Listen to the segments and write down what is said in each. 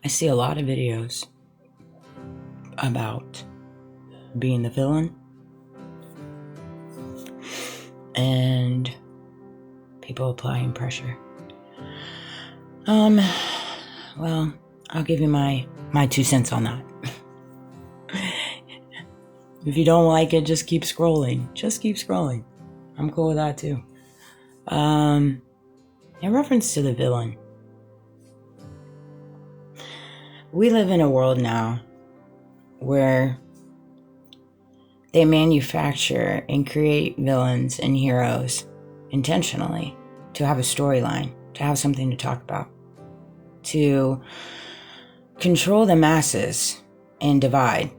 I see a lot of videos about being the villain and people applying pressure. Well, I'll give you my 2 cents on that. If you don't like it, just keep scrolling. Just keep scrolling. I'm cool with that too. In reference to the villain, we live in a world now where they manufacture and create villains and heroes intentionally to have a storyline, to have something to talk about, to control the masses and divide.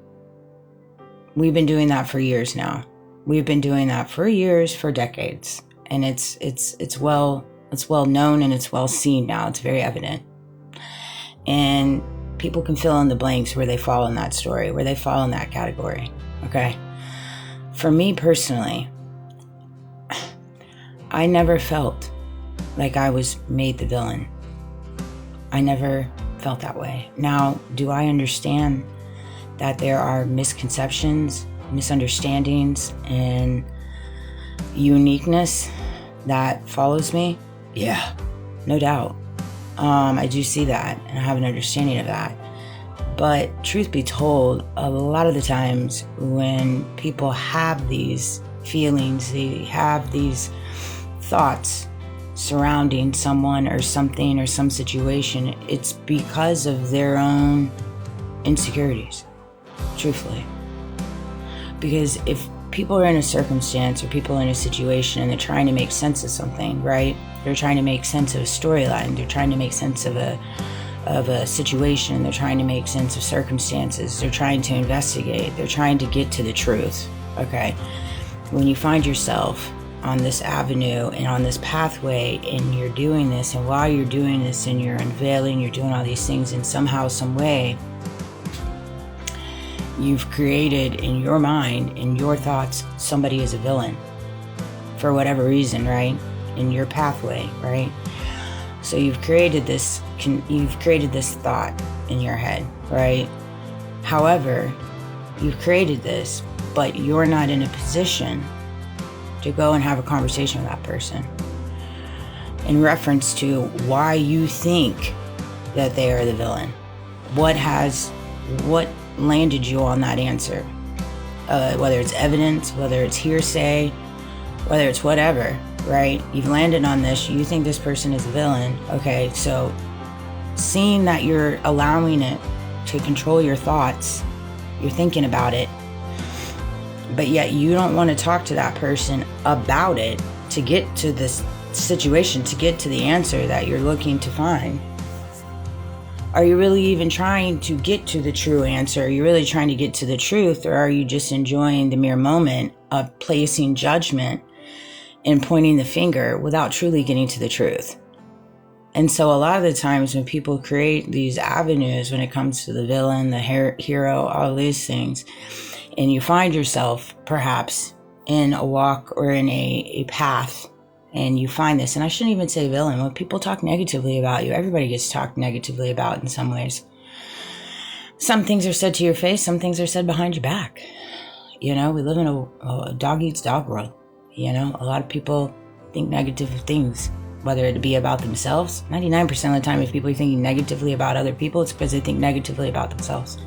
We've been doing that for years now. We've been doing that for years, for decades. And it's well known and it's well seen now. It's very evident. And people can fill in the blanks where they fall in that story, where they fall in that category. Okay? For me personally, I never felt like I was made the villain. I never felt that way. Now, do I understand that there are misconceptions, misunderstandings, and uniqueness that follows me? Yeah, no doubt. I do see that, and I have an understanding of that. But truth be told, a lot of the times when people have these feelings, they have these thoughts surrounding someone or something or some situation, it's because of their own insecurities, truthfully. Because if people are in a circumstance or people are in a situation and they're trying to make sense of something, right? They're trying to make sense of a storyline. They're trying to make sense of a situation. They're trying to make sense of circumstances. They're trying to investigate. They're trying to get to the truth, okay? When you find yourself on this avenue and on this pathway and you're doing this, and while you're doing this and you're unveiling, you're doing all these things, and somehow, some way, you've created in your mind, in your thoughts, somebody is a villain for whatever reason, right? In your pathway, right? So you've created this thought in your head, right? However, you've created this, but you're not in a position to go and have a conversation with that person in reference to why you think that they are the villain. What landed you on that answer? Whether it's evidence, whether it's hearsay, whether it's whatever, right? You've landed on this, you think this person is a villain. Okay, so seeing that you're allowing it to control your thoughts, you're thinking about it, but yet you don't want to talk to that person about it to get to this situation, to get to the answer that you're looking to find. Are you really even trying to get to the true answer? Are you really trying to get to the truth, or are you just enjoying the mere moment of placing judgment and pointing the finger without truly getting to the truth? And so a lot of the times when people create these avenues, when it comes to the villain, the hero, all of these things, and you find yourself perhaps in a walk or in a path, and you find this, and I shouldn't even say villain, when people talk negatively about you, everybody gets talked negatively about in some ways. Some things are said to your face, some things are said behind your back. You know, we live in a dog eats dog world. You know, a lot of people think negative things, whether it be about themselves. 99% of the time, if people are thinking negatively about other people, it's because they think negatively about themselves.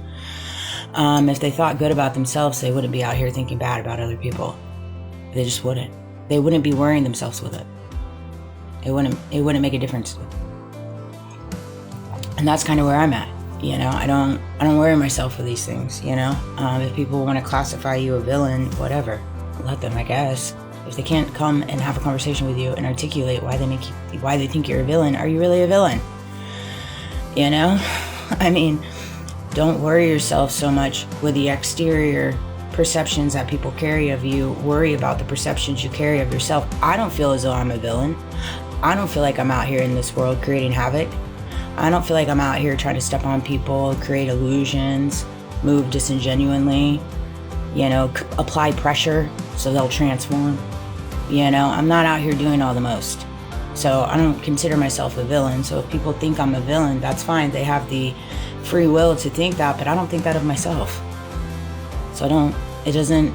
If they thought good about themselves, they wouldn't be out here thinking bad about other people. They just wouldn't. They wouldn't be worrying themselves with it. It wouldn't make a difference. And that's kind of where I'm at. You know, I don't worry myself with these things, you know. If people want to classify you a villain, whatever, let them, I guess. If they can't come and have a conversation with you and articulate why they think you're a villain, are you really a villain? You know? I mean, don't worry yourself so much with the exterior perceptions that people carry of you. Worry about the perceptions you carry of yourself. I don't feel as though I'm a villain. I don't feel like I'm out here in this world creating havoc. I don't feel like I'm out here trying to step on people, create illusions, move disingenuinely, you know, apply pressure so they'll transform. You know, I'm not out here doing all the most. So I don't consider myself a villain. So if people think I'm a villain, that's fine. They have the free will to think that, but I don't think that of myself. So it doesn't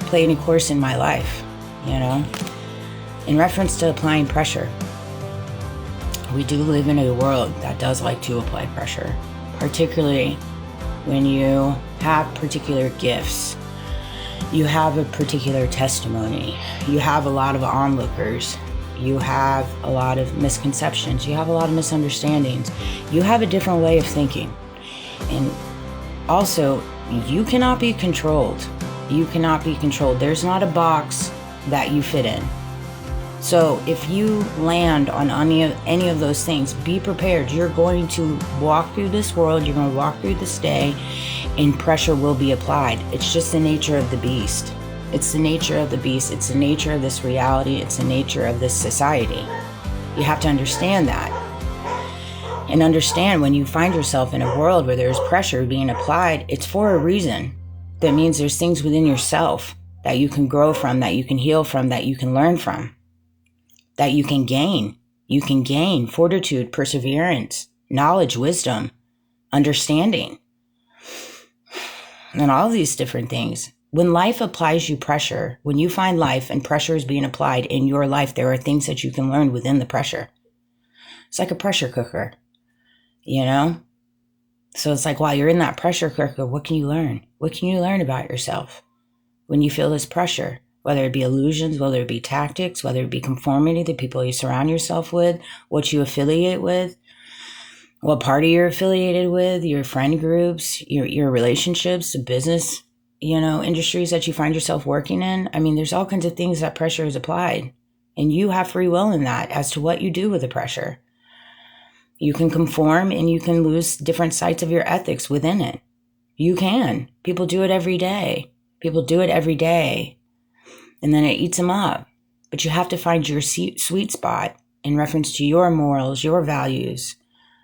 play any course in my life, you know? In reference to applying pressure, we do live in a world that does like to apply pressure, particularly when you have particular gifts, you have a particular testimony, you have a lot of onlookers, you have a lot of misconceptions, you have a lot of misunderstandings, you have a different way of thinking. And also, you cannot be controlled. You cannot be controlled. There's not a box that you fit in. So if you land on any of those things, be prepared. You're going to walk through this world, you're going to walk through this day, and pressure will be applied. It's just the nature of the beast. It's the nature of the beast. It's the nature of this reality. It's the nature of this society. You have to understand that. And understand when you find yourself in a world where there's pressure being applied, it's for a reason. That means there's things within yourself that you can grow from, that you can heal from, that you can learn from, that you can gain. You can gain fortitude, perseverance, knowledge, wisdom, understanding, and all these different things. When life applies you pressure, when you find life and pressure is being applied in your life, there are things that you can learn within the pressure. It's like a pressure cooker, you know? So it's like, while you're in that pressure cooker, what can you learn? What can you learn about yourself when you feel this pressure? Whether it be illusions, whether it be tactics, whether it be conformity, the people you surround yourself with, what you affiliate with, what party you're affiliated with, your friend groups, your relationships, the business, industries that you find yourself working in. I mean, there's all kinds of things that pressure is applied, and you have free will in that as to what you do with the pressure. You can conform and you can lose different sides of your ethics within it. You can. People do it every day. People do it every day. And then it eats them up. But you have to find your sweet spot in reference to your morals, your values,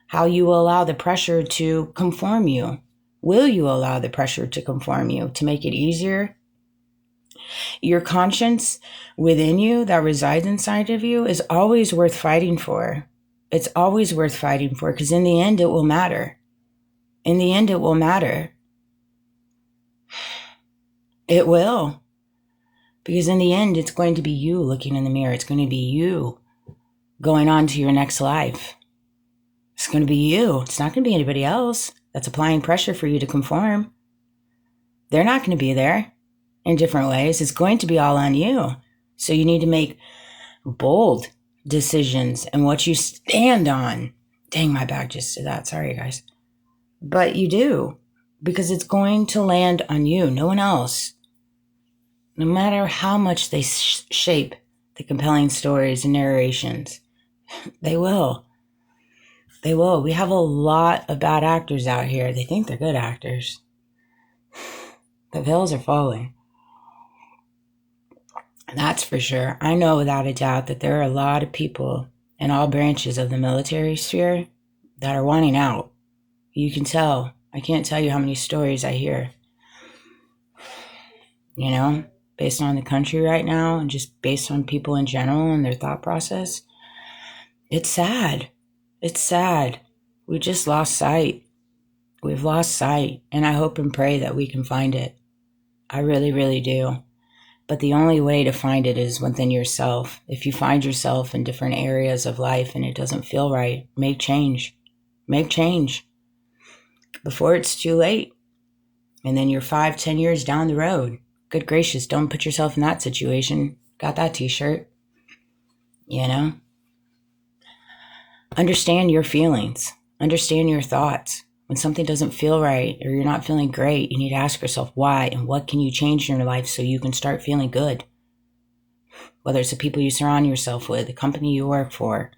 how you will allow the pressure to conform you. Will you allow the pressure to conform you, to make it easier? Your conscience within you that resides inside of you is always worth fighting for. It's always worth fighting for, because in the end, it will matter. In the end, it will matter. It will. Because in the end, it's going to be you looking in the mirror. It's going to be you going on to your next life. It's going to be you. It's not going to be anybody else that's applying pressure for you to conform. They're not going to be there in different ways. It's going to be all on you. So you need to make bold decisions and what you stand on. Dang, my back just did that. Sorry, guys. But you do, because it's going to land on you, no one else. No matter how much they shape the compelling stories and narrations, they will. They will. We have a lot of bad actors out here. They think they're good actors. The veils are falling. That's for sure. I know without a doubt that there are a lot of people in all branches of the military sphere that are wanting out. You can tell. I can't tell you how many stories I hear. Based on the country right now and just based on people in general and their thought process. It's sad. It's sad. We just lost sight. We've lost sight. And I hope and pray that we can find it. I really, really do. But the only way to find it is within yourself. If you find yourself in different areas of life and it doesn't feel right, make change. Make change before it's too late. And then you're 5-10 years down the road. Good gracious, don't put yourself in that situation. Got that t-shirt. Understand your feelings. Understand your thoughts. When something doesn't feel right or you're not feeling great, you need to ask yourself why and what can you change in your life so you can start feeling good. Whether it's the people you surround yourself with, the company you work for,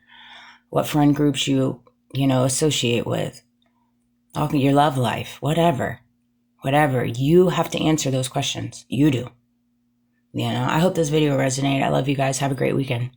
what friend groups you associate with, your love life, whatever, you have to answer those questions. You do. I hope this video resonated. I love you guys. Have a great weekend.